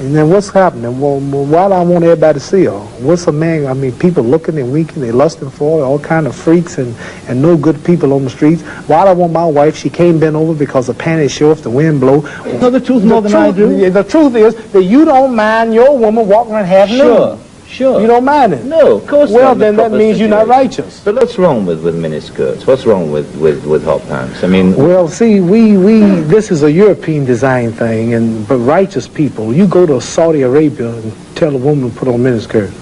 And then what's happening? Well, why do I want everybody to see her? What's a man? I mean, people looking and winking, they lusting for her, all kind of freaks and no good people on the streets. Why do I want my wife? She can't bend over because her panties show if the wind blow. You know the truth more than I do? The truth is that you don't mind your woman walking around half nude. Sure. You don't mind it? No, of course not. Well, then that means you're not righteous. But what's wrong with miniskirts? What's wrong with hot pants? I mean... Well, see, this is a European design thing, but righteous people, you go to Saudi Arabia and tell a woman to put on miniskirt.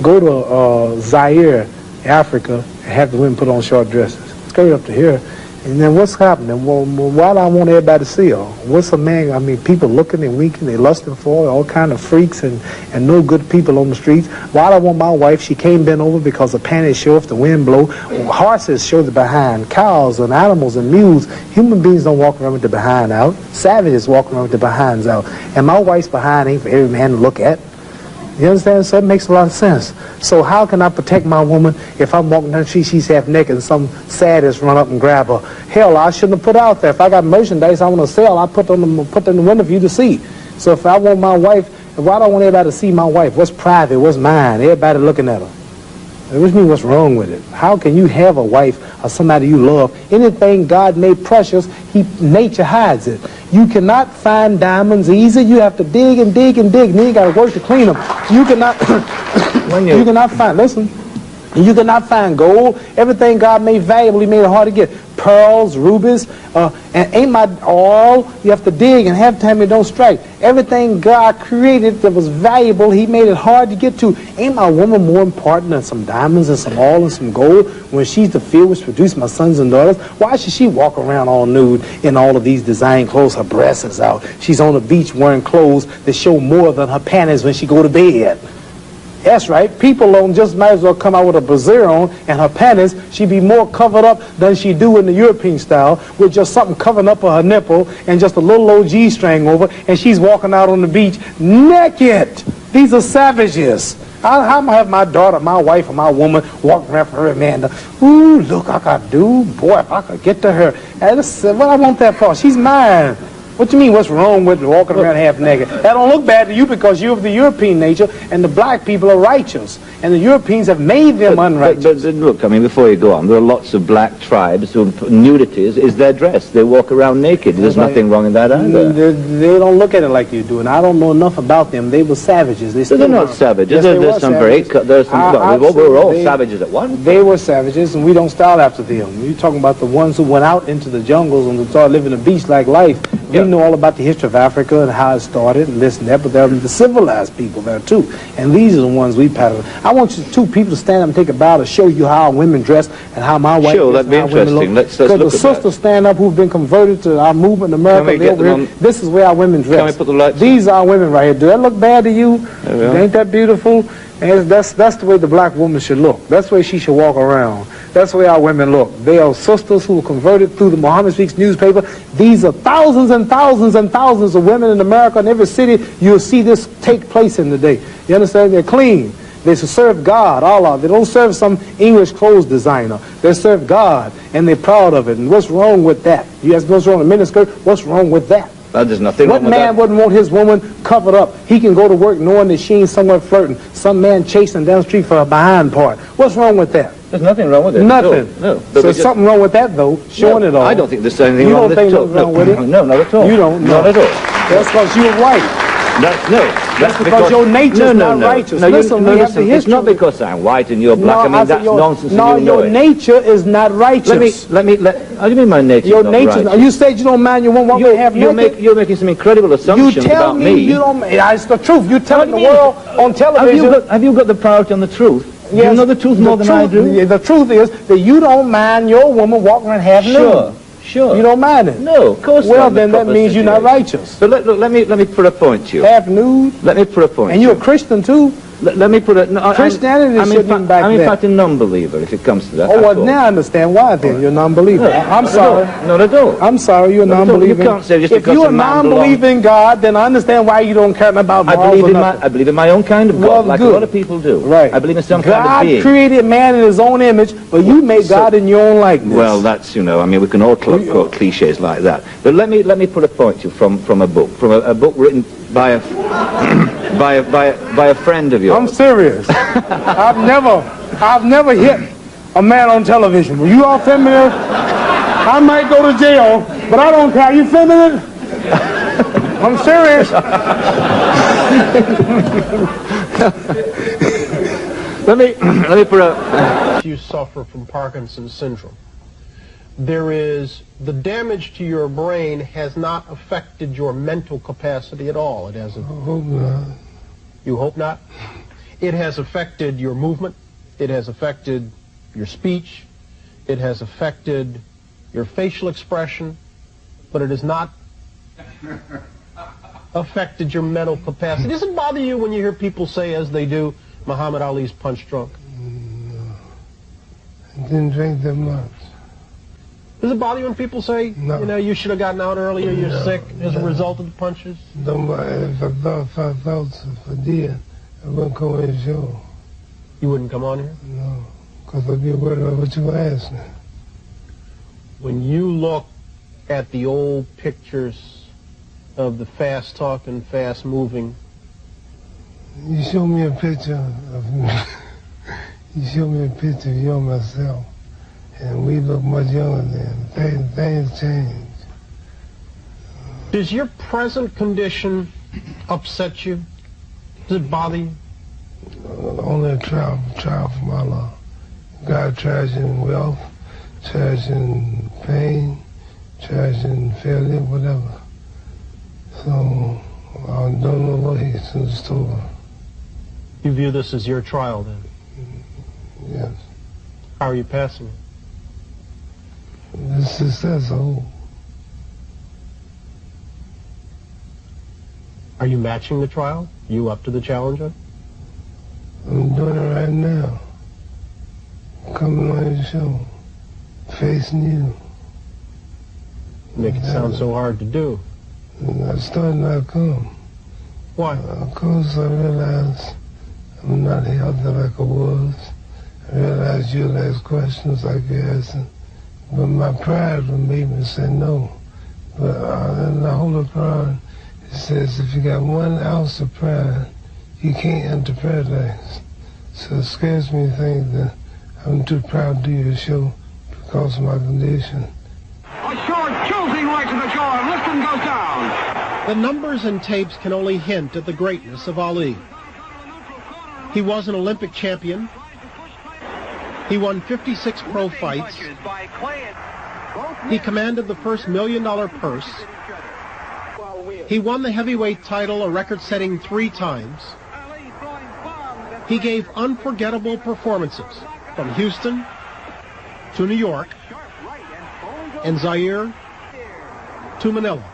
Go to Zaire, Africa, and have the women put on short dresses. Skirt up to here. And then what's happening? Well, why do I want everybody to see her? What's a man? I mean, people looking and winking, they lusting for her, all kind of freaks and no good people on the streets. Why do I want my wife? She can't bend over because her panties show if the wind blow. Horses show the behind. Cows and animals and mules. Human beings don't walk around with the behind out. Savages walk around with the behinds out. And my wife's behind ain't for every man to look at. You understand? So it makes a lot of sense. So how can I protect my woman if I'm walking down the street, she's half naked, and some sadist run up and grab her? Hell, I shouldn't have put out there. If I got merchandise I want to sell, I put it in the window for you to see. So if I want my wife, why do I want everybody to see my wife? What's private? What's mine? Everybody looking at her. Which means what's wrong with it? How can you have a wife or somebody you love? Anything God made precious, nature hides it. You cannot find diamonds easy. You have to dig and dig and dig, and then you got to work to clean them. You cannot, you cannot find, listen, you cannot find gold. Everything God made valuable, He made it hard to get. Pearls, rubies, and ain't my all. You have to dig, and half the time it don't strike. Everything God created that was valuable, He made it hard to get to. Ain't my woman more important than some diamonds and some oil and some gold when she's the field which produced my sons and daughters? Why should she walk around all nude in all of these design clothes? Her breasts is out. She's on the beach wearing clothes that show more than her panties when she go to bed. That's right. People don't just might as well come out with a brassiere on and her panties. She'd be more covered up than she do in the European style with just something covering up her nipple and just a little old G-string over, and she's walking out on the beach naked. These are savages. How am I have my daughter, my wife, or my woman walking around for her man? Ooh, look, I could do. Boy, if I could get to her. And what I want that for? She's mine. What do you mean, what's wrong with walking around half naked? That don't look bad to you because you're of the European nature, and the black people are righteous, and the Europeans have made them unrighteous. But look, I mean, before you go on, there are lots of black tribes who nudity is their dress. They walk around naked. There's nothing wrong in that either. They don't look at it like you do, and I don't know enough about them. They were savages. They're not savages. Yes, there's some savages. We were all savages at one point. They were savages, and we don't style after them. You're talking about the ones who went out into the jungles and started living a beach-like life. We know all about the history of Africa and how it started and this and that, but there are the civilized people there too. And these are the ones we pattern. I want you two people to stand up and take a bow to show you how women dress and how my wife Sure, that'd be interesting. Let's look at that. Because the sisters stand up who've been converted to our movement in America. This is where our women dress. Can we put the lights These are women right here. Do that look bad to you? Ain't that beautiful? And that's the way the black woman should look. That's the way she should walk around. That's the way our women look. They are sisters who were converted through the Muhammad Speaks newspaper. These are thousands and thousands and thousands of women in America. In every city, you'll see this take place in the day. You understand? They're clean. They serve God, Allah. They don't serve some English clothes designer. They serve God, and they're proud of it. And what's wrong with that? You ask what's wrong with miniskirt? What's wrong with that? There's nothing wrong with that. What man wouldn't want his woman covered up? He can go to work knowing that she ain't somewhere flirting. Some man chasing down the street for her behind part. What's wrong with that? There's nothing wrong with it. Nothing. No. So there's something wrong with that, though, showing it all. I don't think there's anything wrong with it. You don't think nothing wrong with it? No, not at all. You don't? Not at all. That's because you're white. That's because your nature's not righteous. No, listen, we have the history. It's not because I'm white and you're black. I mean, that's nonsense. No, your nature is not righteous. How do you mean my nature is not righteous? You said you don't mind your woman walking half naked. You're making some incredible assumptions about me. You tell me you don't. It's the truth. You're telling the world on television. Have you got the priority on the truth? Yes, you know the truth more than I do? The truth is that you don't mind your woman walking around half nude. Sure. You don't mind it? No, of course not. Well, then that means you're not righteous. But let me put a point to you. Half nude? Let me put a point. And you're a Christian too? Let me put it. No, Christianity shouldn't be back I'm in fact a non-believer if it comes to that. Oh, well, now I understand why then. You're a non-believer. I'm sorry. Not at all. I'm sorry, you're a non-believer. You can't say just if because you're a non-believer in God, then I understand why you don't care about morals or nothing. I believe in my own kind of God, like a lot of people do. Right. I believe in some kind of being. God created man in his own image, but you made God in your own likeness. Well, that's, I mean, we can all quote cliches like that. But let me put a point to you from a book written by a by a friend of yours. I'm serious. I've never hit a man on television. Were you all filming it? I might go to jail, but I don't care. You filming it? I'm serious. let me put a. You suffer from Parkinson's syndrome. There is the damage to your brain has not affected your mental capacity at all. It hasn't. I hope not. You hope not? It has affected your movement. It has affected your speech. It has affected your facial expression, but it has not affected your mental capacity. Does it bother you when you hear people say, as they do, Muhammad Ali's punch drunk? No. I didn't drink that much. Does it bother you when people say, no, you know, you should have gotten out earlier, you're no, sick as no, a result of the punches? No, if I thought if I did, I wouldn't come on the show. You wouldn't come on here? No, because I'd be worried about what you were asking. When you look at the old pictures of the fast-talking, fast-moving... You show me a picture of me. You show me a picture of you and myself. And we look much younger then. Things change. Does your present condition upset you? Does it bother you? Only a trial from Allah. God tries you in wealth, tries you in pain, tries you in failure, whatever. So I don't know what He's in store. You view this as your trial then? Yes. How are you passing it? The success, Are you matching the trial? You up to the challenge? I'm doing it right now. Coming on your show. Facing you. Make it sound so hard to do. And I started not come. Why? Because I realized I'm not healthy like I was. I realized you'll ask questions like you're asking. But my pride would make me say no. But in the Holy Quran, it says if you got 1 ounce of pride, you can't enter paradise. So it scares me to think that I'm too proud to do your show because of my condition. A short, jolting right to the jaw, and Liston goes down. The numbers and tapes can only hint at the greatness of Ali. He was an Olympic champion. He won 56 pro fights. He commanded the first $1 million purse. He won the heavyweight title a record-setting 3 times. He gave unforgettable performances from Houston to New York and Zaire to Manila.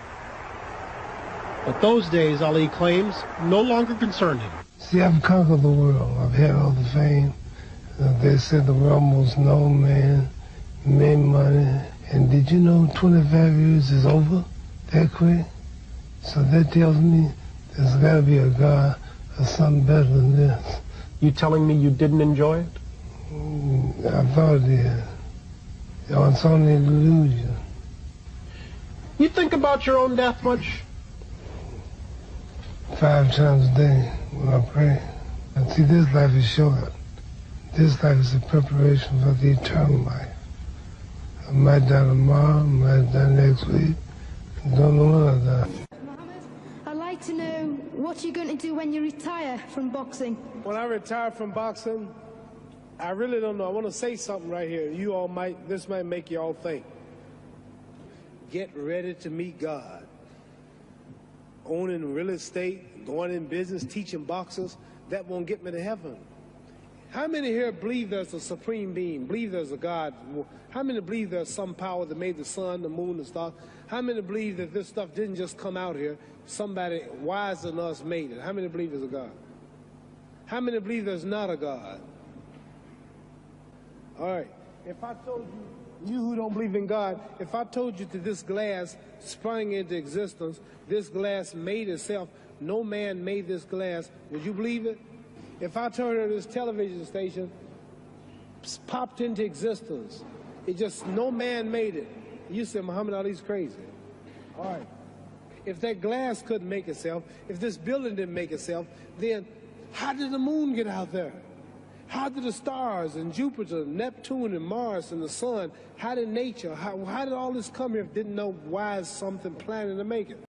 But those days, Ali claims, no longer concerned him. See, I've conquered the world. I've had all the fame. They said the world most known man, made money. And did you know 25 years is over that quick? So that tells me there's got to be a God or something better than this. You telling me you didn't enjoy it? I thought it did. It's only an illusion. You think about your own death much? 5 times a day when I pray. And see, this life is short. This life is a preparation for the eternal life. I might die tomorrow, I might die next week. I don't know when I die. Muhammad, I'd like to know what you're going to do when you retire from boxing. When I retire from boxing, I really don't know. I want to say something right here. You all might, this might make you all think. Get ready to meet God. Owning real estate, going in business, teaching boxers, that won't get me to heaven. How many here believe there's a supreme being, believe there's a God? How many believe there's some power that made the sun, the moon, the stars? How many believe that this stuff didn't just come out here? Somebody wiser than us made it. How many believe there's a God? How many believe there's not a God? All right. If I told you, you who don't believe in God, if I told you that this glass sprang into existence, this glass made itself, no man made this glass, would you believe it? If I told you this television station popped into existence, it just, no man made it, you said Muhammad Ali's crazy. All right. If that glass couldn't make itself, if this building didn't make itself, then how did the moon get out there? How did the stars and Jupiter, Neptune and Mars and the sun, how did nature, how did all this come here if it didn't know why is something planning to make it?